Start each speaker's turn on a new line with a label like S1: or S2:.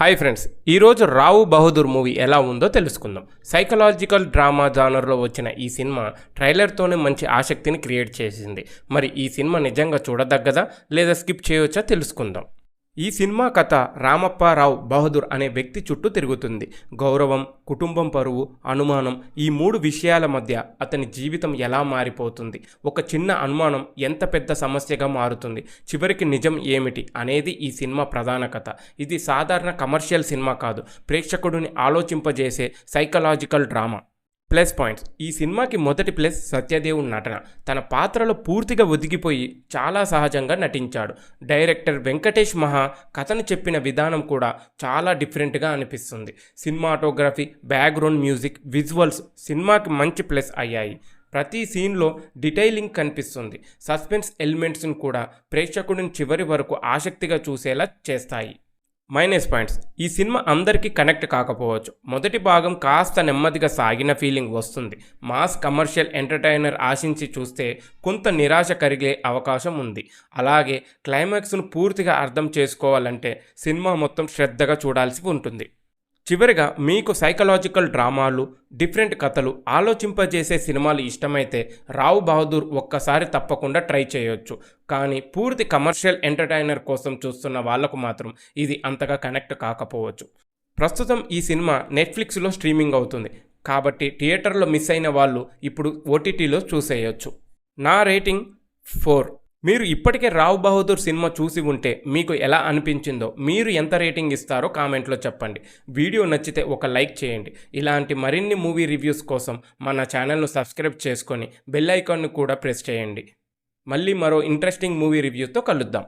S1: Hi friends, ఈరోజు రావు Bahadur movie ఎలా ఉందో తెలుసుకుందాం. సైకలాజికల్ డ్రామా జానర్లో వచ్చిన ఈ సినిమా ట్రైలర్తోనే మంచి ఆసక్తిని క్రియేట్ చేసింది. మరి ఈ సినిమా నిజంగా చూడదగ్గదా లేదా స్కిప్ చేయవచ్చా తెలుసుకుందాం. ఈ సినిమా కథ రామప్పారావు బహదూర్ అనే వ్యక్తి చుట్టూ తిరుగుతుంది. గౌరవం, కుటుంబం పరువు, అనుమానం, ఈ మూడు విషయాల మధ్య అతని జీవితం ఎలా మారిపోతుంది, ఒక చిన్న అనుమానం ఎంత పెద్ద సమస్యగా మారుతుంది, చివరికి నిజం ఏమిటి అనేది ఈ సినిమా ప్రధాన కథ. ఇది సాధారణ కమర్షియల్ సినిమా కాదు, ప్రేక్షకుడిని ఆలోచింపజేసే సైకలాజికల్ డ్రామా. Plus points. ఈ సినిమాకి మొదటి ప్లస్ సత్యదేవ్ నటన. తన పాత్రలో పూర్తిగా ఒదిగిపోయి చాలా సహజంగా నటించాడు. డైరెక్టర్ వెంకటేష్ మహా కథను చెప్పిన విధానం కూడా చాలా డిఫరెంట్గా అనిపిస్తుంది. సినిమాటోగ్రఫీ, బ్యాక్గ్రౌండ్ మ్యూజిక్, విజువల్స్ సినిమాకి మంచి ప్లస్ అయ్యాయి. ప్రతి సీన్లో డీటెయిలింగ్ కనిపిస్తుంది. సస్పెన్స్ ఎలిమెంట్స్ని కూడా ప్రేక్షకుడిని చివరి వరకు ఆసక్తిగా చూసేలా చేస్తాయి. Minus points. ఈ సినిమా అందరికీ కనెక్ట్ కాకపోవచ్చు. మొదటి భాగం కాస్త నెమ్మదిగా సాగిన ఫీలింగ్ వస్తుంది. మాస్ కమర్షియల్ ఎంటర్టైనర్ ఆశించి చూస్తే కొంత నిరాశ కలిగే అవకాశం ఉంది. అలాగే క్లైమాక్స్ను పూర్తిగా అర్థం చేసుకోవాలంటే సినిమా మొత్తం శ్రద్ధగా చూడాల్సి ఉంటుంది. చివరిగా మీకు సైకలాజికల్ డ్రామాలు, డిఫరెంట్ కథలు, ఆలోచింపజేసే సినిమాలు ఇష్టమైతే రావు బహదూర్ ఒక్కసారి తప్పకుండా ట్రై చేయొచ్చు. కానీ పూర్తి కమర్షియల్ ఎంటర్టైనర్ కోసం చూస్తున్న వాళ్లకు మాత్రం ఇది అంతగా కనెక్ట్ కాకపోవచ్చు. ప్రస్తుతం ఈ సినిమా నెట్ఫ్లిక్స్లో స్ట్రీమింగ్ అవుతుంది కాబట్టి థియేటర్లో మిస్ అయిన వాళ్ళు ఇప్పుడు ఓటీటీలో చూసేయొచ్చు. నా రేటింగ్ 4. మీరు ఇప్పటికే రావు బహదూర్ సినిమా చూసి ఉంటే మీకు ఎలా అనిపించిందో, మీరు ఎంత రేటింగ్ ఇస్తారో కామెంట్లో చెప్పండి. వీడియో నచ్చితే ఒక లైక్ చేయండి. ఇలాంటి మరిన్ని మూవీ రివ్యూస్ కోసం మన ఛానల్ను సబ్స్క్రైబ్ చేసుకొని బెల్ ఐకాన్ను కూడా ప్రెస్ చేయండి. మళ్ళీ మరో ఇంట్రెస్టింగ్ మూవీ రివ్యూతో కలుద్దాం.